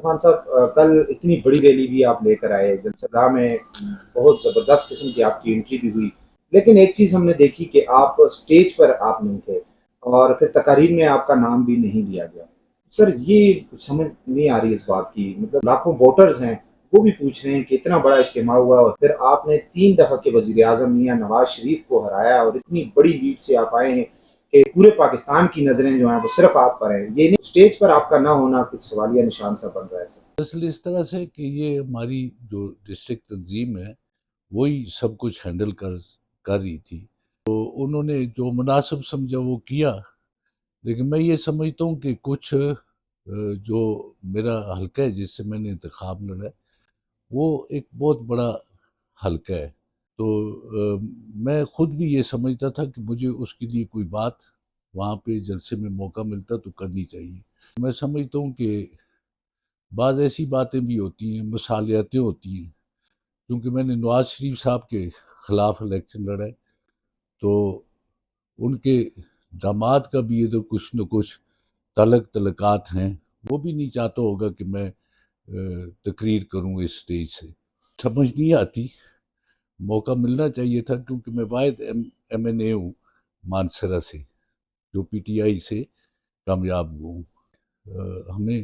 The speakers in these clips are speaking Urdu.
خان صاحب کل اتنی بڑی ریلی بھی آپ لے کر آئے جلسہ گاہ میں، بہت زبردست قسم کی آپ کی انٹری بھی ہوئی، لیکن ایک چیز ہم نے دیکھی کہ آپ سٹیج پر آپ نہیں تھے اور پھر تقاریر میں آپ کا نام بھی نہیں لیا گیا۔ سر یہ کچھ سمجھ نہیں آ رہی اس بات کی، مطلب لاکھوں ووٹرز ہیں وہ بھی پوچھ رہے ہیں کہ اتنا بڑا اجتماع ہوا اور پھر آپ نے 3 دفعہ کے وزیر اعظم میاں نواز شریف کو ہرایا اور اتنی بڑی لیڈ سے آپ آئے ہیں کہ پورے پاکستان کی نظریں جو ہیں وہ صرف آپ پر ہیں، یہ نہیں اسٹیج پر آپ کا نہ ہونا کچھ سوالیہ نشان سا بن رہا ہے سر۔ اصل اس طرح سے کہ یہ ہماری جو ڈسٹرکٹ تنظیم ہے وہی سب کچھ ہینڈل کر رہی تھی، تو انہوں نے جو مناسب سمجھا وہ کیا، لیکن میں یہ سمجھتا ہوں کہ کچھ جو میرا حلقہ ہے جس سے میں نے انتخاب لڑا ہے وہ ایک بہت بڑا حلقہ ہے، تو میں خود بھی یہ سمجھتا تھا کہ مجھے اس کے لیے کوئی بات وہاں پہ جلسے میں موقع ملتا تو کرنی چاہیے۔ میں سمجھتا ہوں کہ بعض ایسی باتیں بھی ہوتی ہیں، مصالحتیں ہوتی ہیں، کیونکہ میں نے نواز شریف صاحب کے خلاف الیکشن لڑا ہے، تو ان کے داماد کا بھی ادھر کچھ نہ کچھ تعلقات ہیں، وہ بھی نہیں چاہتا ہوگا کہ میں تقریر کروں اس سٹیج سے۔ سمجھ نہیں آتی، موقع ملنا چاہیے تھا، کیونکہ میں واحد ایم این اے ہوں مانسرہ سے جو پی ٹی آئی سے کامیاب ہوا ہوں۔ ہمیں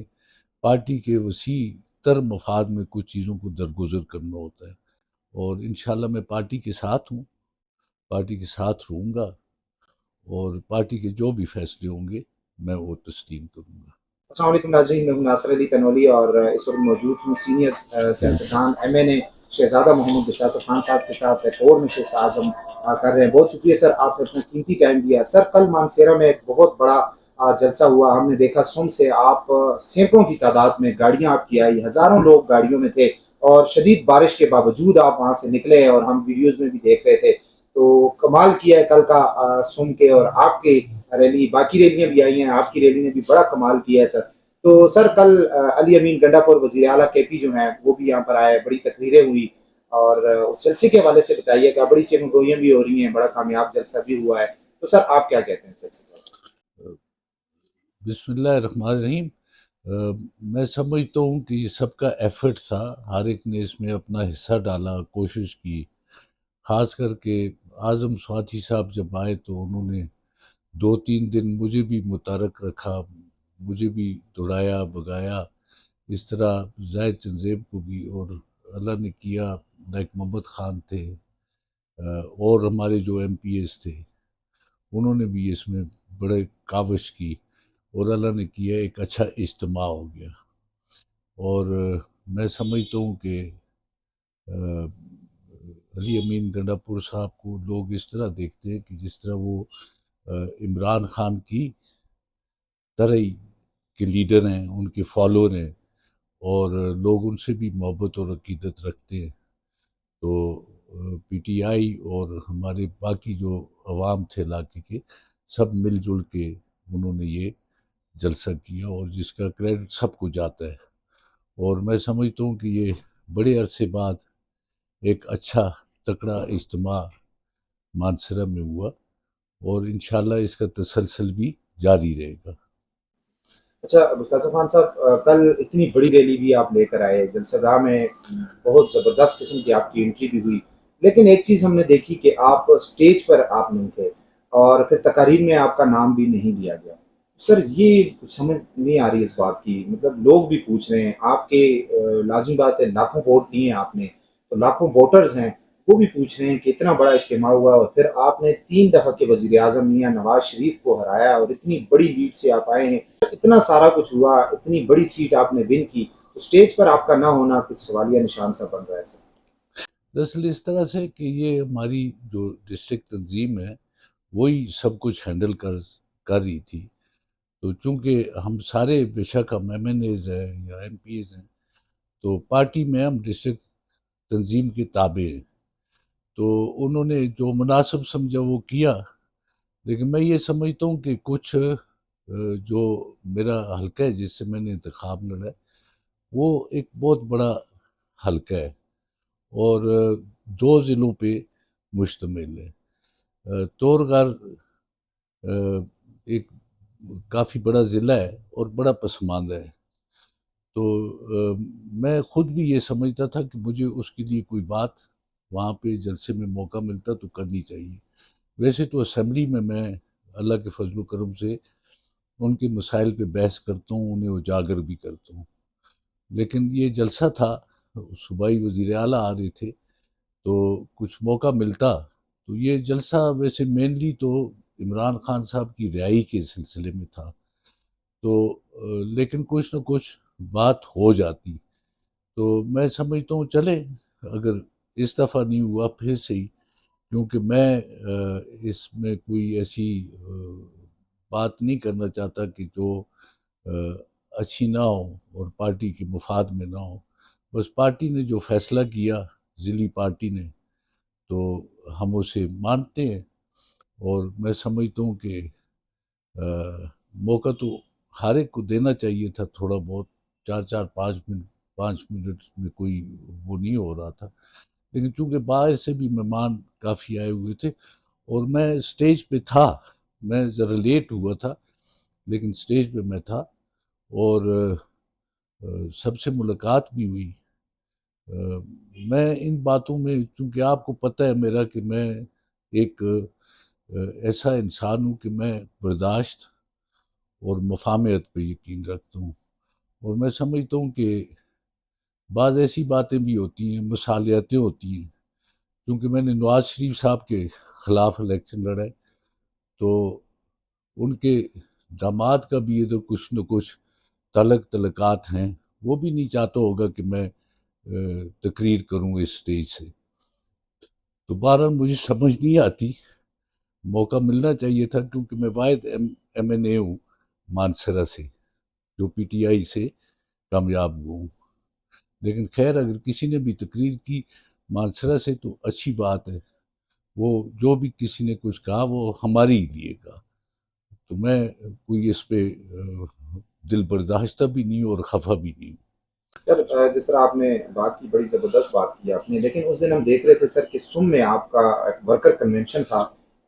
پارٹی کے وسیع تر مفاد میں کچھ چیزوں کو درگزر کرنا ہوتا ہے، اور انشاءاللہ میں پارٹی کے ساتھ ہوں، پارٹی کے ساتھ رہوں گا، اور پارٹی کے جو بھی فیصلے ہوں گے میں وہ تسلیم کروں گا۔ السلام علیکم ناظرین، میں ہوں ناصر علی تنولی اور اس وقت موجود ہوں سینئر سیاستدان ایم این اے شہزادہ محمد بشار خان صاحب کے ساتھ ایک اور نشست آج ہم کر رہے ہیں۔ بہت شکریہ سر، آپ نے اپنا قیمتی ٹائم دیا۔ سر کل مانسیرہ میں ایک بہت بڑا جلسہ ہوا، ہم نے دیکھا سن سے آپ سینکڑوں کی تعداد میں گاڑیاں آپ کی آئی، ہزاروں لوگ گاڑیوں میں تھے اور شدید بارش کے باوجود آپ وہاں سے نکلے اور ہم ویڈیوز میں بھی دیکھ رہے تھے، تو کمال کیا ہے کل کا سن کے، اور آپ کی ریلی، باقی ریلیاں بھی آئی ہیں، آپ کی ریلی نے بھی بڑا کمال کیا ہے سر۔ تو سر کل علی امین گنڈا پور وزیر اعلیٰ کے پی جو ہیں وہ بھی یہاں پر آئے، بڑی تقریریں ہوئی، اور اس جلسے کے حوالے سے بتائیے گا، بڑی چین گوئیاں بھی ہو رہی ہیں، بڑا کامیاب جلسہ بھی ہوا ہے، تو سر آپ کیا کہتے ہیں اس جلسے پر؟ بسم اللہ الرحمن الرحیم۔ میں سمجھتا ہوں کہ یہ سب کا ایفرٹ تھا، ہر ایک نے اس میں اپنا حصہ ڈالا، کوشش کی، خاص کر کے اعظم سواتی صاحب جب آئے تو انہوں نے 2-3 دن مجھے بھی متحرک رکھا، مجھے بھی دوڑایا بگایا، اس طرح زاہد چنزیب کو بھی، اور اللہ نے کیا لائک محمد خان تھے اور ہمارے جو ایم پی ایس تھے انہوں نے بھی اس میں بڑے کاوش کی، اور اللہ نے کیا ایک اچھا اجتماع ہو گیا۔ اور میں سمجھتا ہوں کہ علی امین گنڈا پور صاحب کو لوگ اس طرح دیکھتے ہیں کہ جس طرح وہ عمران خان کی طرح ہی کے لیڈر ہیں، ان کے فالوور ہیں، اور لوگ ان سے بھی محبت اور عقیدت رکھتے ہیں، تو پی ٹی آئی اور ہمارے باقی جو عوام تھے علاقے کے سب مل جل کے انہوں نے یہ جلسہ کیا، اور جس کا کریڈٹ سب کو جاتا ہے، اور میں سمجھتا ہوں کہ یہ بڑے عرصے بعد ایک اچھا تکڑا اجتماع مانسرہ میں ہوا، اور انشاءاللہ اس کا تسلسل بھی جاری رہے گا۔ اچھا مصطفیٰ خان صاحب، کل اتنی بڑی ریلی بھی آپ لے کر آئے جلسہ گاہ میں، بہت زبردست قسم کی آپ کی انٹری بھی ہوئی، لیکن ایک چیز ہم نے دیکھی کہ آپ سٹیج پر آپ نہیں تھے اور پھر تقاریر میں آپ کا نام بھی نہیں لیا گیا۔ سر یہ کچھ سمجھ نہیں آ رہی اس بات کی، مطلب لوگ بھی پوچھ رہے ہیں، آپ کے لازمی بات ہے لاکھوں ووٹ دیے ہیں آپ نے، تو لاکھوں ووٹرز ہیں وہ بھی پوچھ رہے ہیں کہ اتنا بڑا اجتماع ہوا اور پھر آپ نے 3 دفعہ کے وزیر اعظم میاں نواز شریف کو ہرایا اور اتنی بڑی لیڈ سے آپ آئے ہیں، اتنا سارا کچھ ہوا، اتنی بڑی سیٹ آپ نے ون کی، تو سٹیج پر آپ کا نہ ہونا کچھ سوالیہ نشان سا بن رہا ہے سر۔ دراصل اس طرح سے کہ یہ ہماری جو ڈسٹرکٹ تنظیم ہے وہی سب کچھ ہینڈل کر رہی تھی، تو چونکہ ہم سارے بے شک ہم ایم این ایز ہیں یا ایم پی ایز ہیں، تو پارٹی میں ہم ڈسٹرکٹ تنظیم کے تابع ہیں، تو انہوں نے جو مناسب سمجھا وہ کیا، لیکن میں یہ سمجھتا ہوں کہ کچھ جو میرا حلقہ ہے جس سے میں نے انتخاب لڑا ہے وہ ایک بہت بڑا حلقہ ہے، اور 2 ضلعوں پہ مشتمل ہے۔ تورغر ایک کافی بڑا ضلع ہے اور بڑا پسماندہ ہے، تو میں خود بھی یہ سمجھتا تھا کہ مجھے اس کے لیے کوئی بات وہاں پہ جلسے میں موقع ملتا تو کرنی چاہیے. ویسے تو اسمبلی میں اللہ کے فضل و کرم سے ان کے مسائل پہ بحث کرتا ہوں، انہیں اجاگر بھی کرتا ہوں. لیکن یہ جلسہ تھا، صوبائی وزیر اعلیٰ آ رہے تھے تو کچھ موقع ملتا تو یہ جلسہ ویسے مینلی تو عمران خان صاحب کی رہائی کے سلسلے میں تھا. تو لیکن کچھ نہ کچھ بات ہو جاتی. تو میں سمجھتا ہوں چلے، اگر اس دفعہ نہیں ہوا پھر سے ہی، کیونکہ میں اس میں کوئی ایسی بات نہیں کرنا چاہتا کہ جو اچھی نہ ہو اور پارٹی کے مفاد میں نہ ہو. بس پارٹی نے جو فیصلہ کیا، ضلعی پارٹی نے، تو ہم اسے مانتے ہیں. اور میں سمجھتا ہوں کہ موقع تو ہر ایک کو دینا چاہیے تھا تھوڑا بہت، 4 4 5 منٹ میں کوئی وہ نہیں ہو رہا تھا. لیکن چونکہ باہر سے بھی مہمان کافی آئے ہوئے تھے اور میں اسٹیج پہ تھا، میں ذرا لیٹ ہوا تھا لیکن اسٹیج پہ میں تھا اور سب سے ملاقات بھی ہوئی. میں ان باتوں میں، چونکہ آپ کو پتہ ہے میرا کہ میں ایک ایسا انسان ہوں کہ میں برداشت اور مفاہمت پہ یقین رکھتا ہوں. اور میں سمجھتا ہوں کہ بعض ایسی باتیں بھی ہوتی ہیں، مصالحتیں ہوتی ہیں. کیونکہ میں نے نواز شریف صاحب کے خلاف الیکشن لڑائے تو ان کے داماد کا بھی ادھر کچھ نہ کچھ تعلقات ہیں. وہ بھی نہیں چاہتا ہوگا کہ میں تقریر کروں اس اسٹیج سے. تو بہرحال مجھے سمجھ نہیں آتی، موقع ملنا چاہیے تھا کیونکہ میں واحد ایم این اے ہوں مانسرا سے جو پی ٹی آئی سے کامیاب ہوا ہوں. لیکن خیر اگر کسی نے بھی تقریر کی مانسرا سے تو اچھی بات ہے. وہ جو بھی کسی نے کچھ کہا وہ ہمارے ہی لیے کہا. تو میں کوئی اس پہ دل برداشتہ بھی نہیں اور خفا بھی نہیں ہوں. سر جس طرح آپ نے بات کی، بڑی زبردست بات کی آپ نے، لیکن اس دن ہم دیکھ رہے تھے سر کہ سم میں آپ کا ورکر کنونشن تھا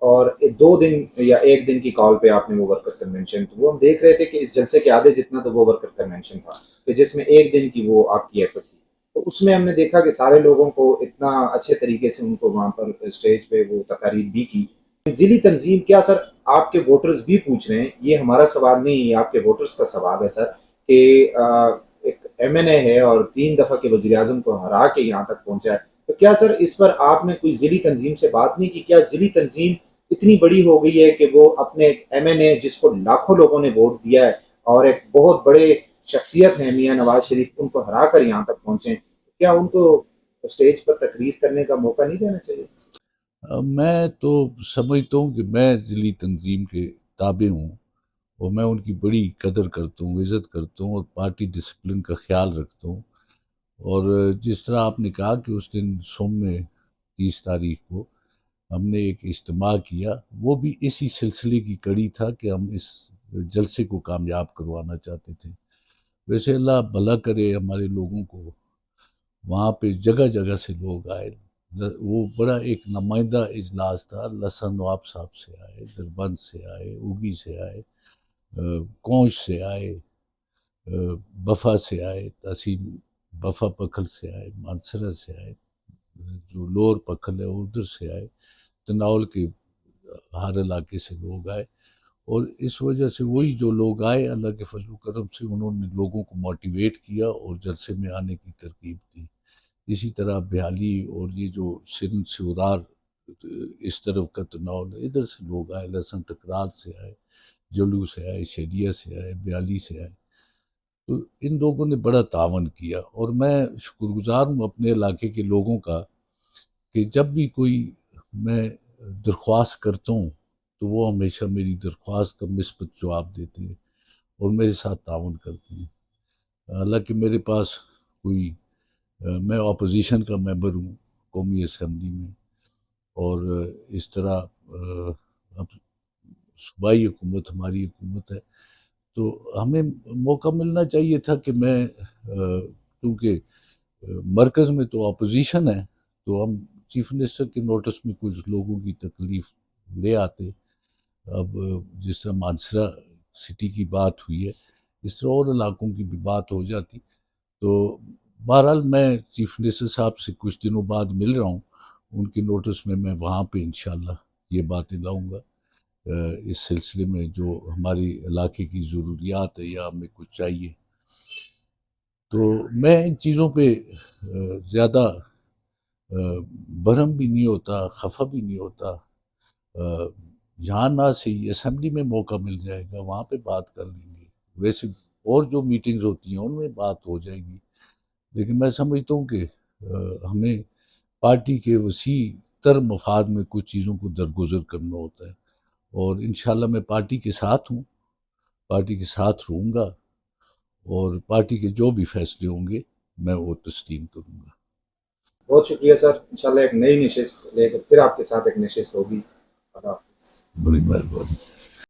اور 2 دن یا 1 دن کی کال پہ آپ نے وہ ورکر کنونشن، تو وہ ہم دیکھ رہے تھے کہ اس جلسے کے آدھے جتنا تو وہ ورکر کنونشن تھا کہ جس میں 1 دن کی وہ آپ کی ایفرٹ تھی. تو اس میں ہم نے دیکھا کہ سارے لوگوں کو اتنا اچھے طریقے سے ان کو وہاں پر اسٹیج پہ وہ تقاریر بھی کی. ضلعی تنظیم کیا سر آپ کے ووٹرز بھی پوچھ رہے ہیں، یہ ہمارا سوال نہیں، یہ آپ کے ووٹرز کا سوال ہے سر، کہ ایک ایم این اے ہے اور 3 دفعہ کے وزیر اعظم کو ہرا کے یہاں تک پہنچا ہے، تو کیا سر اس پر آپ نے کوئی ضلعی تنظیم سے بات نہیں کی؟ کیا ضلعی تنظیم اتنی بڑی ہو گئی ہے کہ وہ اپنے ایم این اے جس کو لاکھوں لوگوں نے ووٹ دیا ہے اور ایک بہت بڑے شخصیت ہیں میاں نواز شریف، ان کو ہرا کر یہاں تک پہنچے، کیا ان کو اسٹیج پر تقریر کرنے کا موقع نہیں دینا چاہیے؟ میں تو سمجھتا ہوں کہ میں ضلعی تنظیم کے تابع ہوں اور میں ان کی بڑی قدر کرتا ہوں، عزت کرتا ہوں اور پارٹی ڈسپلن کا خیال رکھتا ہوں. اور جس طرح آپ نے کہا کہ اس دن سوم میں 30 تاریخ کو ہم نے ایک اجتماع کیا، وہ بھی اسی سلسلے کی کڑی تھا کہ ہم اس جلسے کو کامیاب کروانا چاہتے تھے. ویسے اللہ بھلا کرے ہمارے لوگوں کو، وہاں پہ جگہ جگہ سے لوگ آئے. وہ بڑا ایک نمائندہ اجلاس تھا. لسن نواب صاحب سے آئے، دربند سے آئے، اوگی سے آئے، کونچ سے آئے، بفا سے آئے، تحصیل بفا پکھل سے آئے، مانسرا سے آئے، جو لور پکھل ہے ادھر سے آئے، تناول کے ہر علاقے سے لوگ آئے. اور اس وجہ سے وہی جو لوگ آئے اللہ کے فضل و کرم سے انہوں نے لوگوں کو موٹیویٹ کیا اور جلسے میں آنے کی ترغیب دی. اسی طرح بہالی اور یہ جو سندھ سے ارار اس طرف کا تناول ہے، ادھر سے لوگ آئے، لہسن ٹکرال سے آئے، جلو سے آئے، شیڈیا سے آئے، بہالی سے آئے. تو ان لوگوں نے بڑا تعاون کیا اور میں شکر گزار ہوں اپنے علاقے کے لوگوں کا کہ جب بھی کوئی میں درخواست کرتا ہوں تو وہ ہمیشہ میری درخواست کا مثبت جواب دیتے ہیں اور میرے ساتھ تعاون کرتے ہیں. حالانکہ میرے پاس کوئی میں اپوزیشن کا ممبر ہوں قومی اسمبلی میں، اور اس طرح اب صوبائی حکومت ہماری حکومت ہے تو ہمیں موقع ملنا چاہیے تھا کہ میں کیونکہ مرکز میں تو اپوزیشن ہے تو ہم چیف منسٹر کے نوٹس میں کچھ لوگوں کی تکلیف لے آتے. اب جس طرح مانسرا سٹی کی بات ہوئی ہے اس طرح اور علاقوں کی بھی بات ہو جاتی. تو بہرحال میں چیف منسٹر صاحب سے کچھ دنوں بعد مل رہا ہوں، ان کے نوٹس میں وہاں پہ انشاءاللہ یہ باتیں لاؤں گا اس سلسلے میں جو ہماری علاقے کی ضروریات ہے یا ہمیں کچھ چاہیے. تو میں ان چیزوں پہ زیادہ برہم بھی نہیں ہوتا، خفا بھی نہیں ہوتا. یہاں نہ صحیح اسمبلی میں موقع مل جائے گا، وہاں پہ بات کر لیں گے. ویسے اور جو میٹنگز ہوتی ہیں ان میں بات ہو جائے گی، لیکن میں سمجھتا ہوں کہ ہمیں پارٹی کے وسیع تر مفاد میں کچھ چیزوں کو درگزر کرنا ہوتا ہے، اور انشاءاللہ میں پارٹی کے ساتھ ہوں، پارٹی کے ساتھ رہوں گا، اور پارٹی کے جو بھی فیصلے ہوں گے میں وہ تسلیم کروں گا. بہت شکریہ سر، انشاءاللہ ایک نئی نشست لے کر پھر آپ کے ساتھ ایک نشست ہوگی. اللہ حافظ. بڑی مہربانی.